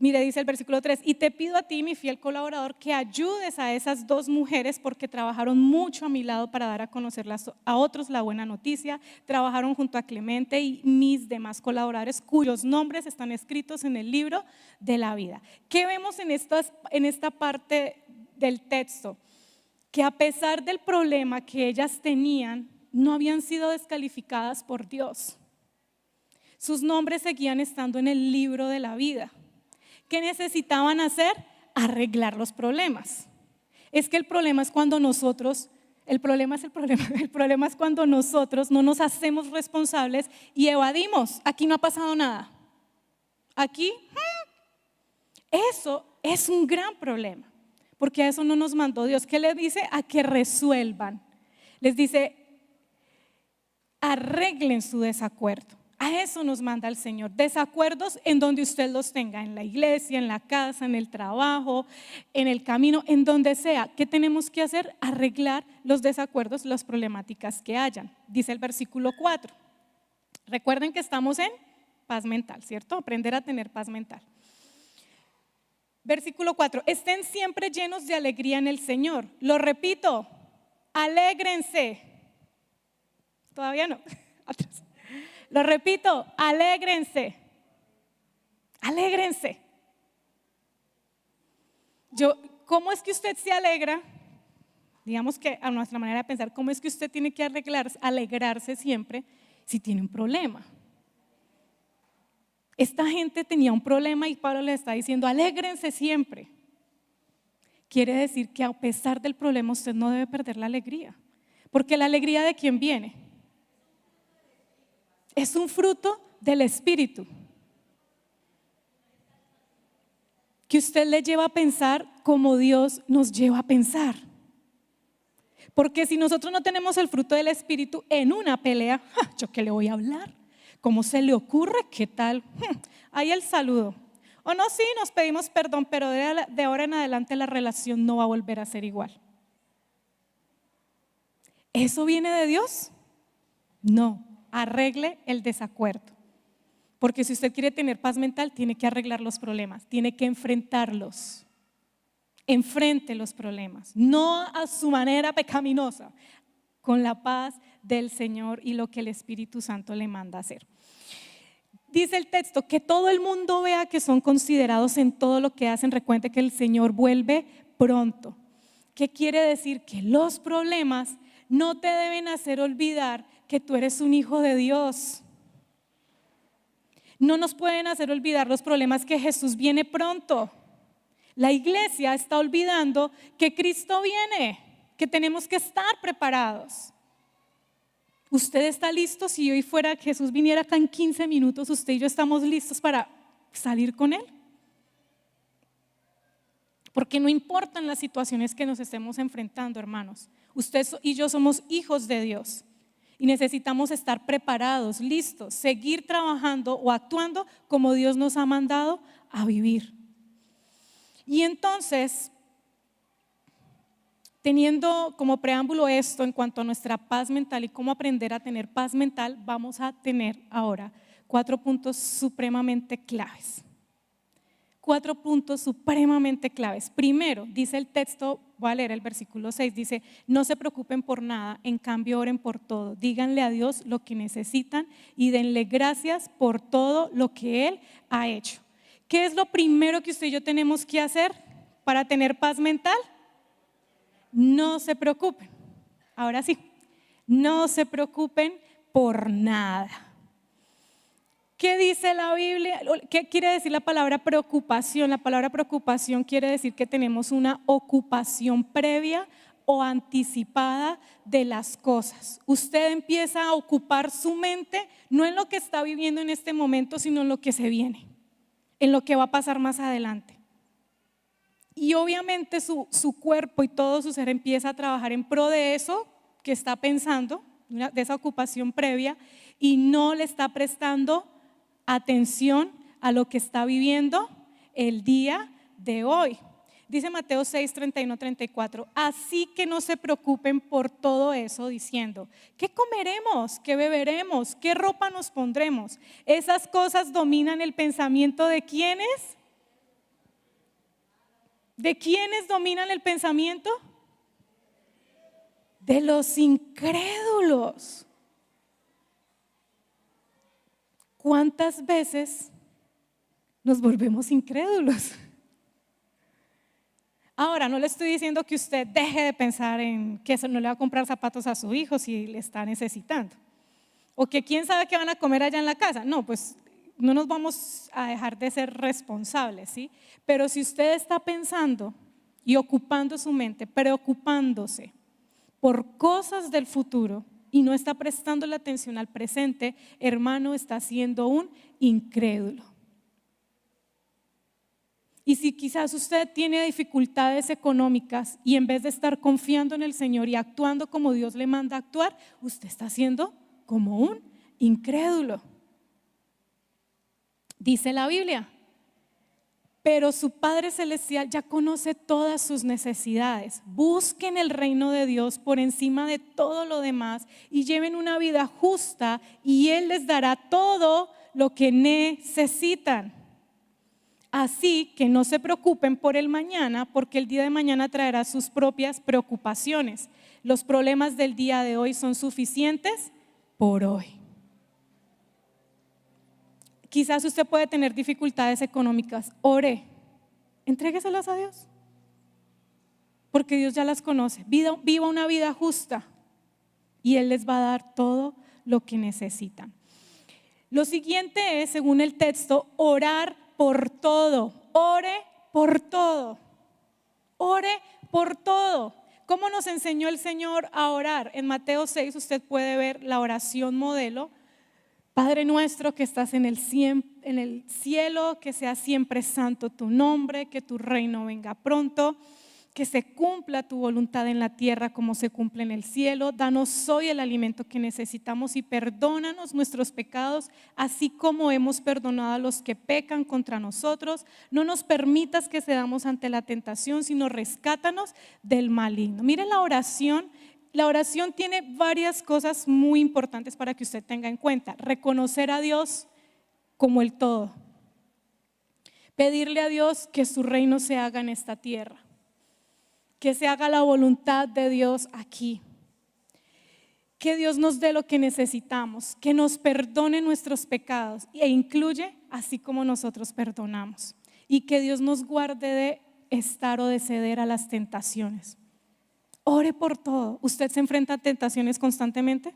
Mire, dice el versículo 3, y te pido a ti, mi fiel colaborador, que ayudes a esas dos mujeres porque trabajaron mucho a mi lado para dar a conocer a otros la buena noticia. Trabajaron junto a Clemente y mis demás colaboradores cuyos nombres están escritos en el libro de la vida. ¿Qué vemos en esta parte del texto? Que a pesar del problema que ellas tenían, no habían sido descalificadas por Dios. Sus nombres seguían estando en el libro de la vida. ¿Qué necesitaban hacer? Arreglar los problemas. Es que el problema es cuando nosotros, el problema es cuando nosotros no nos hacemos responsables y evadimos. Aquí no ha pasado nada. Aquí, eso es un gran problema, porque a eso no nos mandó Dios. ¿Qué les dice? A que resuelvan. Les dice, arreglen su desacuerdo. A eso nos manda el Señor, desacuerdos en donde usted los tenga, en la iglesia, en la casa, en el trabajo, en el camino, en donde sea. ¿Qué tenemos que hacer? Arreglar los desacuerdos, las problemáticas que hayan. Dice el versículo 4. Recuerden que estamos en paz mental, ¿cierto? Aprender a tener paz mental. Versículo 4, estén siempre llenos de alegría en el Señor. Lo repito, alégrense. Todavía no, atrás. Lo repito, alégrense. Alégrense. ¿Cómo es que usted se alegra? Digamos que a nuestra manera de pensar, ¿cómo es que usted tiene que alegrarse siempre si tiene un problema? Esta gente tenía un problema y Pablo les está diciendo, alégrense siempre. Quiere decir que a pesar del problema usted no debe perder la alegría. Porque la alegría ¿de quién viene? Es un fruto del Espíritu que usted le lleva a pensar como Dios nos lleva a pensar. Porque si nosotros no tenemos el fruto del Espíritu en una pelea, ¿yo qué le voy a hablar? ¿Cómo se le ocurre? ¿Qué tal? Ahí el saludo. O no, sí, nos pedimos perdón, pero de ahora en adelante la relación no va a volver a ser igual. ¿Eso viene de Dios? No. Arregle el desacuerdo, porque si usted quiere tener paz mental tiene que arreglar los problemas, tiene que enfrentarlos. Enfrente los problemas, no a su manera pecaminosa, con la paz del Señor y lo que el Espíritu Santo le manda hacer. Dice el texto, que todo el mundo vea que son considerados en todo lo que hacen. Recuerde que el Señor vuelve pronto. ¿Qué quiere decir? Que los problemas no te deben hacer olvidar que tú eres un hijo de Dios. No nos pueden hacer olvidar los problemas que Jesús viene pronto. La iglesia está olvidando que Cristo viene, que tenemos que estar preparados. ¿Usted está listo? Si hoy fuera Jesús viniera acá en 15 minutos, usted y yo estamos listos para salir con Él. Porque no importan las situaciones que nos estemos enfrentando, hermanos. Usted y yo somos hijos de Dios y necesitamos estar preparados, listos, seguir trabajando o actuando como Dios nos ha mandado a vivir. Y entonces, teniendo como preámbulo esto en cuanto a nuestra paz mental y cómo aprender a tener paz mental, vamos a tener ahora 4 puntos supremamente claves. 4 puntos supremamente claves. Primero, dice el texto, voy a leer el versículo 6, dice: no se preocupen por nada, en cambio oren por todo, díganle a Dios lo que necesitan y denle gracias por todo lo que Él ha hecho. ¿Qué es lo primero que usted y yo tenemos que hacer para tener paz mental? No se preocupen. Ahora sí, no se preocupen por nada. ¿Qué dice la Biblia? ¿Qué quiere decir la palabra preocupación? La palabra preocupación quiere decir que tenemos una ocupación previa o anticipada de las cosas. Usted empieza a ocupar su mente no en lo que está viviendo en este momento, sino en lo que se viene, en lo que va a pasar más adelante. Y obviamente su cuerpo y todo su ser empieza a trabajar en pro de eso que está pensando, de esa ocupación previa, y no le está prestando atención a lo que está viviendo el día de hoy. Dice Mateo 6, 31, 34, así que no se preocupen por todo eso diciendo: ¿qué comeremos? ¿Qué beberemos? ¿Qué ropa nos pondremos? Esas cosas dominan el pensamiento de ¿quiénes? ¿De quiénes dominan el pensamiento? De los incrédulos. ¿Cuántas veces nos volvemos incrédulos? Ahora, no le estoy diciendo que usted deje de pensar en que no le va a comprar zapatos a su hijo si le está necesitando, o que quién sabe qué van a comer allá en la casa. No, pues no nos vamos a dejar de ser responsables, ¿sí? Pero si usted está pensando y ocupando su mente, preocupándose por cosas del futuro y no está prestando la atención al presente, hermano, está siendo un incrédulo. Y si quizás usted tiene dificultades económicas y en vez de estar confiando en el Señor y actuando como Dios le manda a actuar, usted está siendo como un incrédulo. Dice la Biblia: pero su Padre Celestial ya conoce todas sus necesidades. Busquen el reino de Dios por encima de todo lo demás y lleven una vida justa y Él les dará todo lo que necesitan. Así que no se preocupen por el mañana, porque el día de mañana traerá sus propias preocupaciones. Los problemas del día de hoy son suficientes por hoy. Quizás usted puede tener dificultades económicas. Ore, entrégueselas a Dios, porque Dios ya las conoce. Viva una vida justa y Él les va a dar todo lo que necesitan. Lo siguiente es, según el texto, orar por todo. Ore por todo. Ore por todo. ¿Cómo nos enseñó el Señor a orar? En Mateo 6 usted puede ver la oración modelo. Padre nuestro que estás en el cielo, que sea siempre santo tu nombre, que tu reino venga pronto, que se cumpla tu voluntad en la tierra como se cumple en el cielo. Danos hoy el alimento que necesitamos y perdónanos nuestros pecados, así como hemos perdonado a los que pecan contra nosotros. No nos permitas que cedamos ante la tentación, sino rescátanos del maligno. Mire la oración. La oración tiene varias cosas muy importantes para que usted tenga en cuenta. Reconocer a Dios como el todo. Pedirle a Dios que su reino se haga en esta tierra. Que se haga la voluntad de Dios aquí. Que Dios nos dé lo que necesitamos. Que nos perdone nuestros pecados e incluye así como nosotros perdonamos. Y que Dios nos guarde de estar o de ceder a las tentaciones. Ore por todo. ¿Usted se enfrenta a tentaciones constantemente?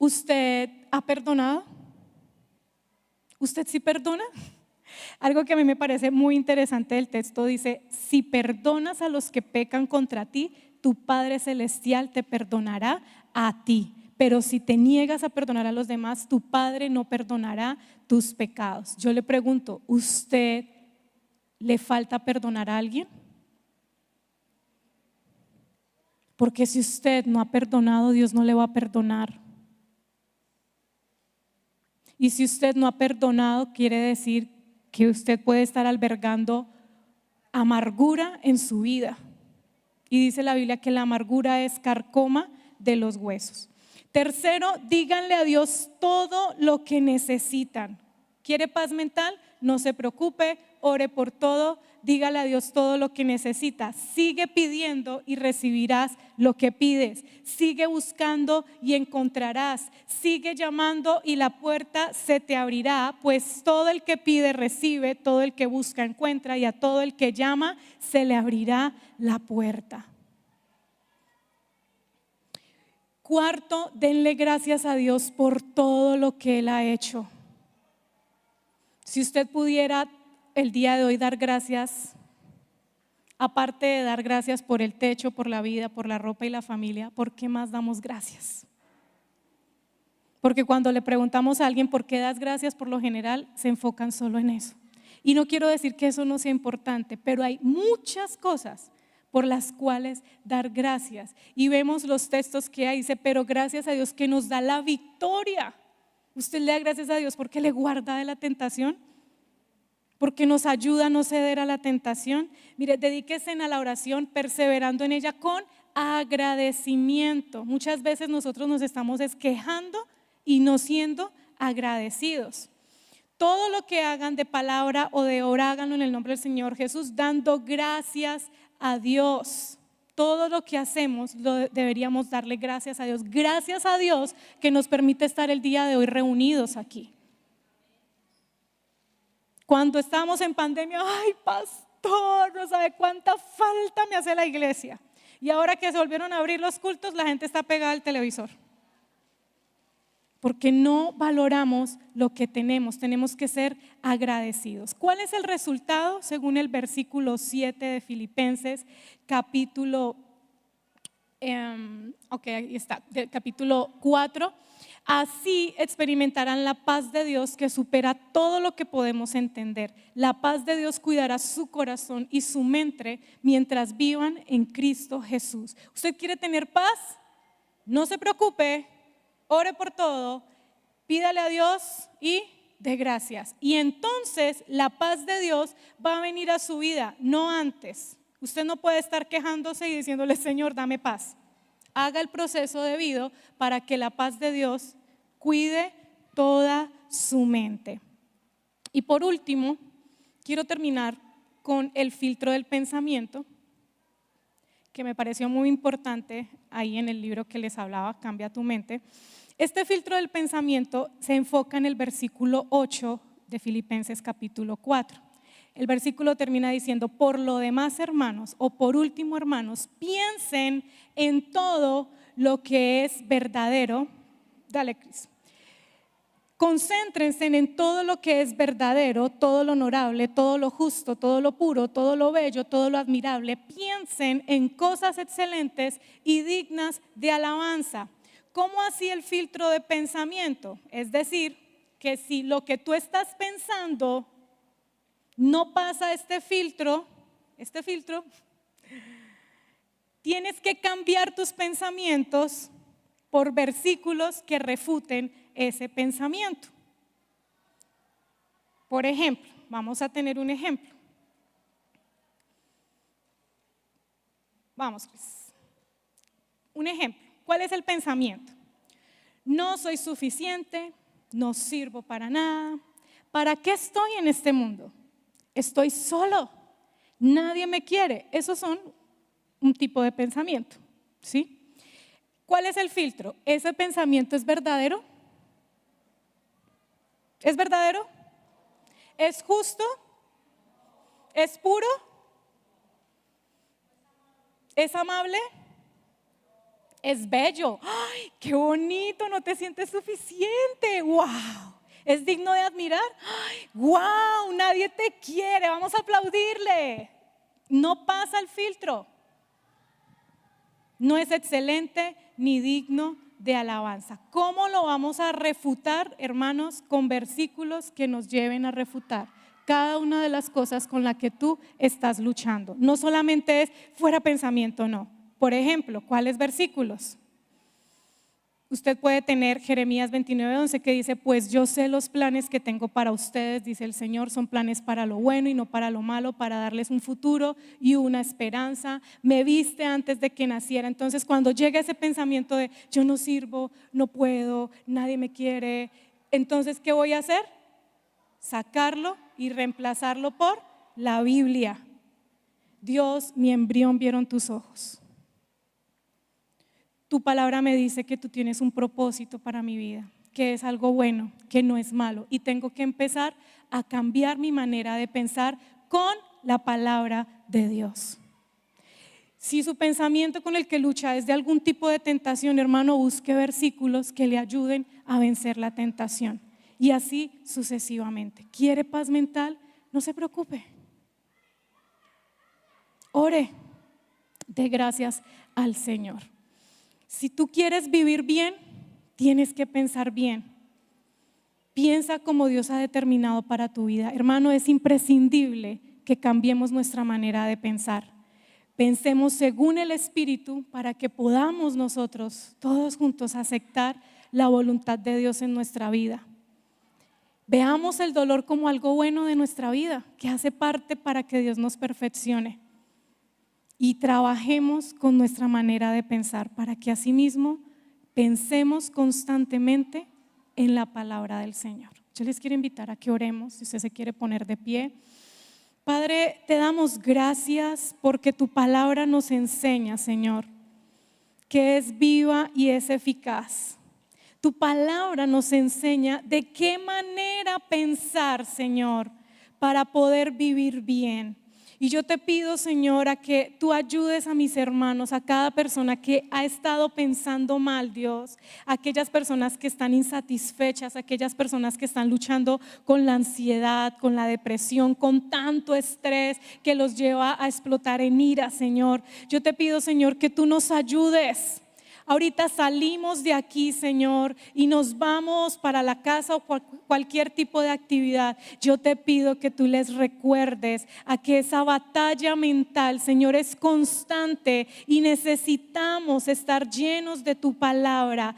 ¿Usted ha perdonado? ¿Usted sí perdona? Algo que a mí me parece muy interesante del texto dice, si perdonas a los que pecan contra ti, tu Padre Celestial te perdonará a ti. Pero si te niegas a perdonar a los demás, tu Padre no perdonará tus pecados. Yo le pregunto, ¿usted le falta perdonar a alguien? Porque si usted no ha perdonado, Dios no le va a perdonar. Y si usted no ha perdonado, quiere decir que usted puede estar albergando amargura en su vida. Y dice la Biblia que la amargura es carcoma de los huesos. Tercero, díganle a Dios todo lo que necesitan. ¿Quiere paz mental? No se preocupe, ore por todo, dígale a Dios todo lo que necesita. Sigue pidiendo y recibirás lo que pides. Sigue buscando y encontrarás. Sigue llamando y la puerta se te abrirá, pues todo el que pide recibe, todo el que busca encuentra y a todo el que llama se le abrirá la puerta. Cuarto, denle gracias a Dios por todo lo que Él ha hecho. Si usted pudiera el día de hoy dar gracias, aparte de dar gracias por el techo, por la vida, por la ropa y la familia, ¿por qué más damos gracias? Porque cuando le preguntamos a alguien por qué das gracias, por lo general se enfocan solo en eso. Y no quiero decir que eso no sea importante, pero hay muchas cosas por las cuales dar gracias. Y vemos los textos que hay, dice, pero gracias a Dios que nos da la victoria. Usted le da gracias a Dios porque le guarda de la tentación, porque nos ayuda a no ceder a la tentación. Mire, dedíquese a la oración, perseverando en ella con agradecimiento. Muchas veces nosotros nos estamos quejando y no siendo agradecidos. Todo lo que hagan de palabra o de obra, háganlo en el nombre del Señor Jesús, dando gracias a Dios. Todo lo que hacemos deberíamos darle gracias a Dios. Gracias a Dios que nos permite estar el día de hoy reunidos aquí. Cuando estábamos en pandemia, ay pastor, no sabe cuánta falta me hace la iglesia. Y ahora que se volvieron a abrir los cultos, la gente está pegada al televisor. Porque no valoramos lo que tenemos que ser agradecidos. ¿Cuál es el resultado? Según el versículo 7 de Filipenses, capítulo 4. Así experimentarán la paz de Dios que supera todo lo que podemos entender. La paz de Dios cuidará su corazón y su mente mientras vivan en Cristo Jesús. ¿Usted quiere tener paz? No se preocupe. Ore por todo, pídale a Dios y dé gracias. Y entonces la paz de Dios va a venir a su vida, no antes. Usted no puede estar quejándose y diciéndole, Señor, dame paz. Haga el proceso debido para que la paz de Dios cuide toda su mente. Y por último, quiero terminar con el filtro del pensamiento, que me pareció muy importante ahí en el libro que les hablaba, Cambia tu mente. Este filtro del pensamiento se enfoca en el versículo 8 de Filipenses capítulo 4. El versículo termina diciendo, por lo demás hermanos, o por último hermanos, piensen en todo lo que es verdadero. Dale, Cris. Concéntrense en todo lo que es verdadero, todo lo honorable, todo lo justo, todo lo puro, todo lo bello, todo lo admirable. Piensen en cosas excelentes y dignas de alabanza. ¿Cómo así el filtro de pensamiento? Es decir, que si lo que tú estás pensando no pasa este filtro, tienes que cambiar tus pensamientos por versículos que refuten ese pensamiento. Por ejemplo, vamos a tener un ejemplo. Vamos, Cris. Un ejemplo. ¿Cuál es el pensamiento? No soy suficiente, no sirvo para nada. ¿Para qué estoy en este mundo? Estoy solo, nadie me quiere. Esos son un tipo de pensamiento, ¿sí? ¿Cuál es el filtro? ¿Ese pensamiento es verdadero? ¿Es verdadero? ¿Es justo? ¿Es puro? ¿Es amable? Es bello. ¡Ay, qué bonito! No te sientes suficiente. ¡Wow! ¿Es digno de admirar? ¡Ay, wow! Nadie te quiere. Vamos a aplaudirle. No pasa el filtro. No es excelente ni digno de alabanza. ¿Cómo lo vamos a refutar, hermanos? Con versículos que nos lleven a refutar cada una de las cosas con las que tú estás luchando. No solamente es fuera pensamiento, no. Por ejemplo, ¿cuáles versículos? Usted puede tener Jeremías 29:11 que dice, pues yo sé los planes que tengo para ustedes, dice el Señor, son planes para lo bueno y no para lo malo, para darles un futuro y una esperanza. Me viste antes de que naciera. Entonces cuando llega ese pensamiento de yo no sirvo, no puedo, nadie me quiere, entonces ¿qué voy a hacer? Sacarlo y reemplazarlo por la Biblia. Dios, mi embrión vieron tus ojos. Tu palabra me dice que tú tienes un propósito para mi vida, que es algo bueno, que no es malo. Y tengo que empezar a cambiar mi manera de pensar con la palabra de Dios. Si su pensamiento con el que lucha es de algún tipo de tentación, hermano, busque versículos que le ayuden a vencer la tentación. Y así sucesivamente. ¿Quiere paz mental? No se preocupe. Ore. Dé gracias al Señor. Si tú quieres vivir bien, tienes que pensar bien. Piensa como Dios ha determinado para tu vida. Hermano, es imprescindible que cambiemos nuestra manera de pensar. Pensemos según el Espíritu para que podamos nosotros, todos juntos, aceptar la voluntad de Dios en nuestra vida. Veamos el dolor como algo bueno de nuestra vida, que hace parte para que Dios nos perfeccione. Y trabajemos con nuestra manera de pensar para que asimismo pensemos constantemente en la palabra del Señor. Yo les quiero invitar a que oremos, si usted se quiere poner de pie. Padre, te damos gracias porque tu palabra nos enseña, Señor, que es viva y es eficaz. Tu palabra nos enseña de qué manera pensar, Señor, para poder vivir bien. Y yo te pido, Señor, a que tú ayudes a mis hermanos, a cada persona que ha estado pensando mal, Dios, a aquellas personas que están insatisfechas, a aquellas personas que están luchando con la ansiedad, con la depresión, con tanto estrés que los lleva a explotar en ira, Señor. Yo te pido, Señor, que tú nos ayudes. Ahorita salimos de aquí, Señor, y nos vamos para la casa o cualquier tipo de actividad. Yo te pido que tú les recuerdes a que esa batalla mental, Señor, es constante y necesitamos estar llenos de tu palabra.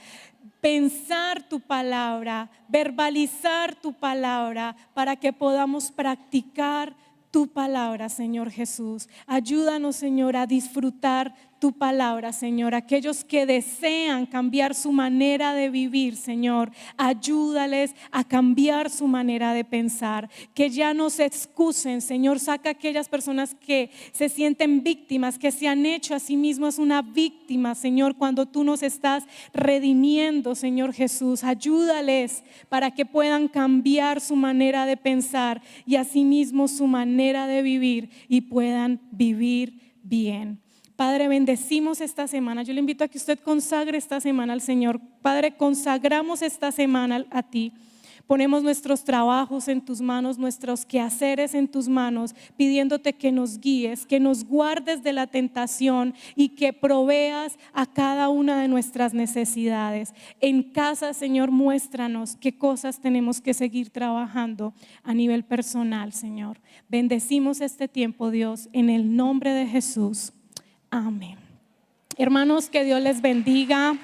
Pensar tu palabra, verbalizar tu palabra para que podamos practicar tu palabra, Señor Jesús. Ayúdanos, Señor, a disfrutar tu palabra, Señor. Aquellos que desean cambiar su manera de vivir, Señor, ayúdales a cambiar su manera de pensar. Que ya no se excusen, Señor. Saca a aquellas personas que se sienten víctimas, que se han hecho a sí mismas una víctima, Señor, cuando tú nos estás redimiendo, Señor Jesús. Ayúdales para que puedan cambiar su manera de pensar y asimismo su manera de vivir y puedan vivir bien. Padre, bendecimos esta semana. Yo le invito a que usted consagre esta semana al Señor. Padre, consagramos esta semana a ti. Ponemos nuestros trabajos en tus manos, nuestros quehaceres en tus manos, pidiéndote que nos guíes, que nos guardes de la tentación y que proveas a cada una de nuestras necesidades. En casa, Señor, muéstranos qué cosas tenemos que seguir trabajando a nivel personal, Señor. Bendecimos este tiempo, Dios, en el nombre de Jesús. Amén. Hermanos, que Dios les bendiga.